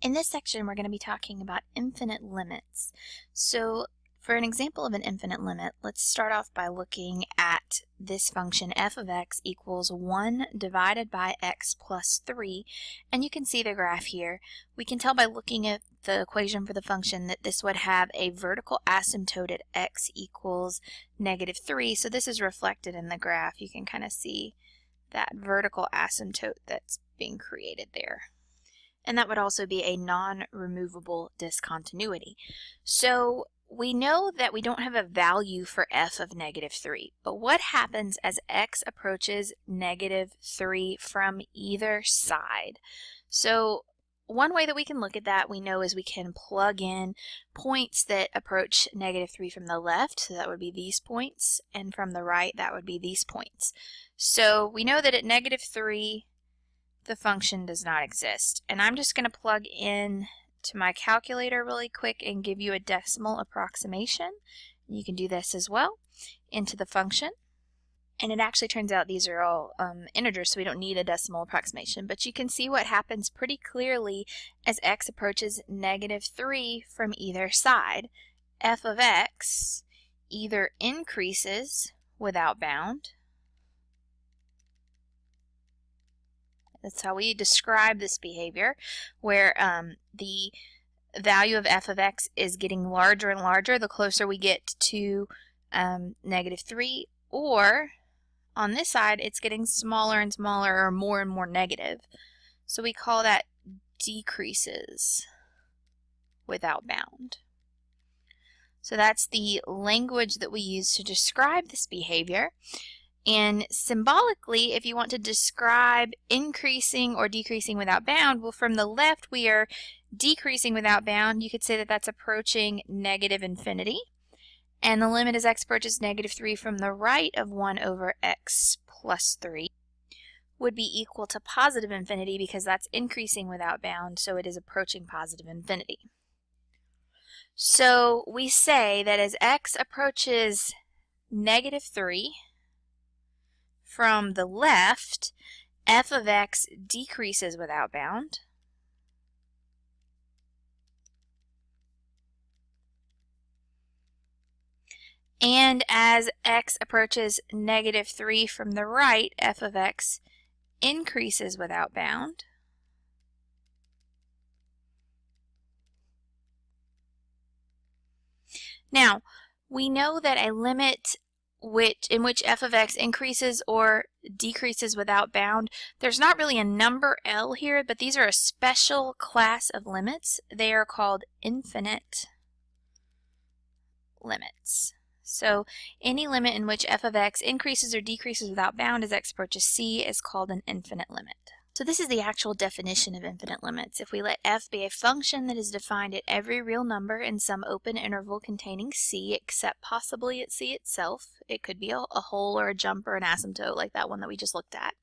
In this section, we're going to be talking about infinite limits. So for an example of an infinite limit, let's start off by looking at this function f of x equals 1 divided by x plus 3. And you can see the graph here. We can tell by looking at the equation for the function that this would have a vertical asymptote at x equals -3. So this is reflected in the graph. You can kind of see that vertical asymptote that's being created there. And that would also be a non-removable discontinuity. So we know that we don't have a value for f of -3, but what happens as x approaches -3 from either side? So one way that we can look at that, we know, is we can plug in points that approach -3 from the left, so that would be these points, and from the right, that would be these points. So we know that at -3, the function does not exist. And I'm just going to plug in to my calculator really quick and give you a decimal approximation. You can do this as well into the function. And it actually turns out these are all integers, so we don't need a decimal approximation. But you can see what happens pretty clearly as x approaches -3 from either side. F of x either increases without bound. That's how we describe this behavior, where the value of f of x is getting larger and larger the closer we get to -3, or on this side it's getting smaller and smaller, or more and more negative. So we call that decreases without bound. So that's the language that we use to describe this behavior. And symbolically, if you want to describe increasing or decreasing without bound, well, from the left we are decreasing without bound. You could say that that's approaching -infinity. And the limit as x approaches -3 from the right of 1 over x plus 3 would be equal to positive infinity, because that's increasing without bound, so it is approaching positive infinity. So we say that as x approaches -3 from the left, f of x decreases without bound. And as x approaches -3 from the right, f of x increases without bound. Now, we know that a limit in which f of x increases or decreases without bound, there's not really a number L here, but these are a special class of limits. They are called infinite limits. So any limit in which f of x increases or decreases without bound as x approaches c is called an infinite limit. So this is the actual definition of infinite limits. If we let f be a function that is defined at every real number in some open interval containing c, except possibly at c itself, it could be a hole or a jump or an asymptote like that one that we just looked at.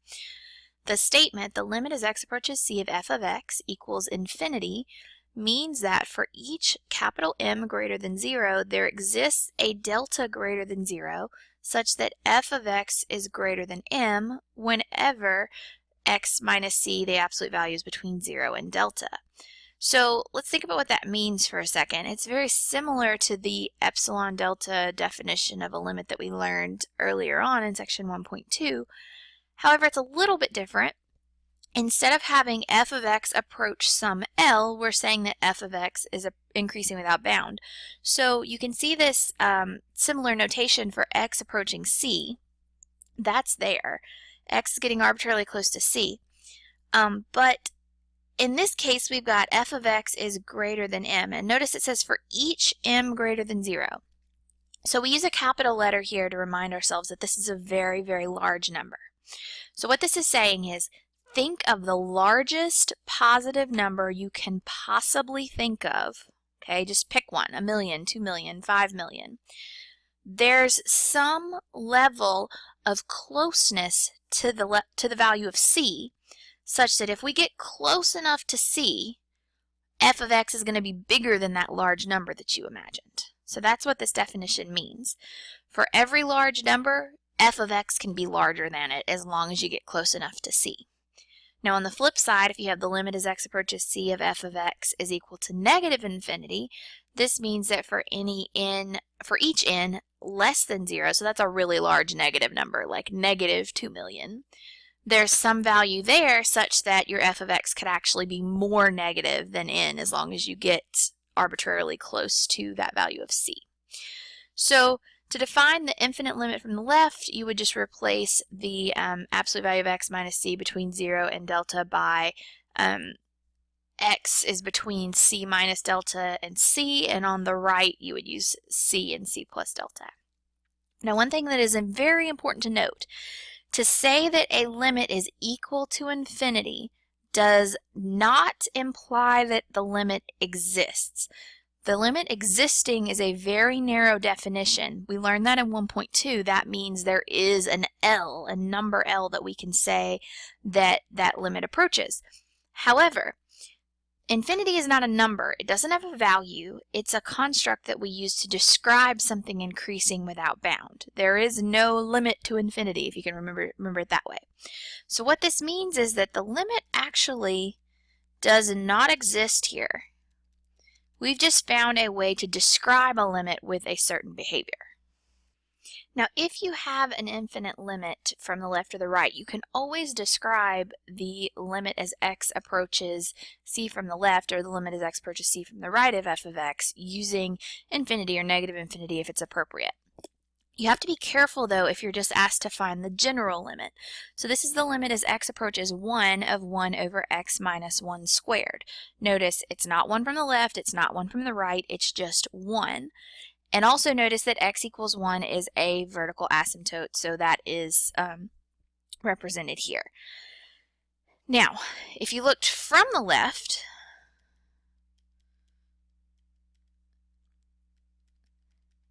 The statement, the limit as x approaches c of f of x equals infinity, means that for each capital M greater than 0, there exists a delta greater than 0, such that f of x is greater than m whenever x minus c, the absolute value, is between 0 and delta. So let's think about what that means for a second. It's very similar to the epsilon delta definition of a limit that we learned earlier on in section 1.2. However, it's a little bit different. Instead of having f of x approach some L, we're saying that f of x is increasing without bound. So you can see this similar notation for x approaching c. That's there. X is getting arbitrarily close to c. But in this case, we've got f of x is greater than m. And notice it says for each m greater than 0. So we use a capital letter here to remind ourselves that this is a very, very large number. So what this is saying is, think of the largest positive number you can possibly think of. Okay, just pick one, 1 million, 2 million, 5 million. There's some level of closeness to the value of c, such that if we get close enough to c, f of x is going to be bigger than that large number that you imagined. So that's what this definition means. For every large number, f of x can be larger than it as long as you get close enough to c. Now on the flip side, if you have the limit as x approaches c of f of x is equal to negative infinity, this means that for each n less than 0, so that's a really large negative number, like negative 2 million, there's some value there such that your f of x could actually be more negative than n as long as you get arbitrarily close to that value of c. So to define the infinite limit from the left, you would just replace the absolute value of x minus c between 0 and delta by x is between c minus delta and c, and on the right you would use c and c plus delta. Now one thing that is very important to note, to say that a limit is equal to infinity does not imply that the limit exists. The limit existing is a very narrow definition. We learned that in 1.2. That means there is an L, a number L, that we can say that that limit approaches. However, infinity is not a number. It doesn't have a value. It's a construct that we use to describe something increasing without bound. There is no limit to infinity, if you can remember it that way. So what this means is that the limit actually does not exist here. We've just found a way to describe a limit with a certain behavior. Now, if you have an infinite limit from the left or the right, you can always describe the limit as x approaches c from the left, or the limit as x approaches c from the right of f of x, using infinity or negative infinity if it's appropriate. You have to be careful, though, if you're just asked to find the general limit. So this is the limit as x approaches 1 of 1 over x minus 1 squared. Notice it's not 1 from the left, it's not 1 from the right, it's just 1. And also notice that x equals 1 is a vertical asymptote, so that is represented here. Now, if you looked from the left,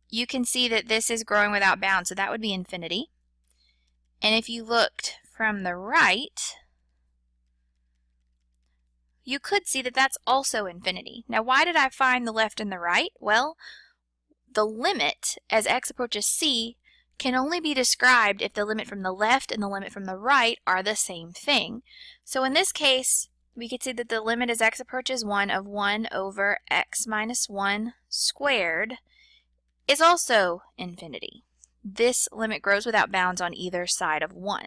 you can see that this is growing without bounds, so that would be infinity. And if you looked from the right, you could see that that's also infinity. Now, why did I find the left and the right? Well, the limit as x approaches c can only be described if the limit from the left and the limit from the right are the same thing. So in this case, we could say that the limit as x approaches 1 of 1 over x minus 1 squared is also infinity. This limit grows without bounds on either side of 1.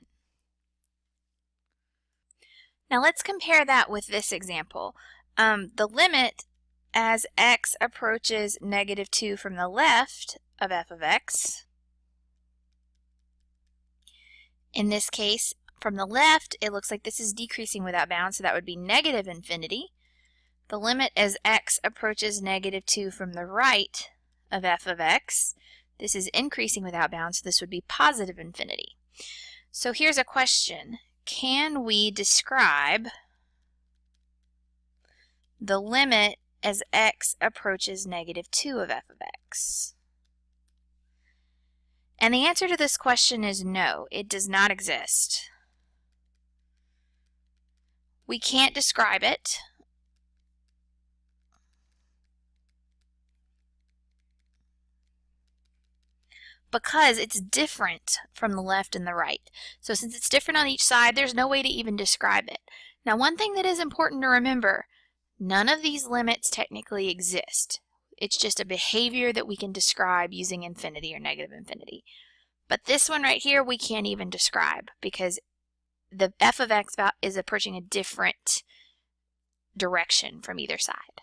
Now let's compare that with this example. The limit as x approaches negative 2 from the left of f of x, in this case, from the left, it looks like this is decreasing without bounds, so that would be negative infinity. The limit as x approaches negative 2 from the right of f of x, this is increasing without bounds, so this would be positive infinity. So here's a question. Can we describe the limit as x approaches negative 2 of f of x? And the answer to this question is no, it does not exist. We can't describe it because it's different from the left and the right. So since it's different on each side, there's no way to even describe it. Now, one thing that is important to remember, none of these limits technically exist. It's just a behavior that we can describe using infinity or negative infinity. But this one right here, we can't even describe because the f of x is approaching a different direction from either side.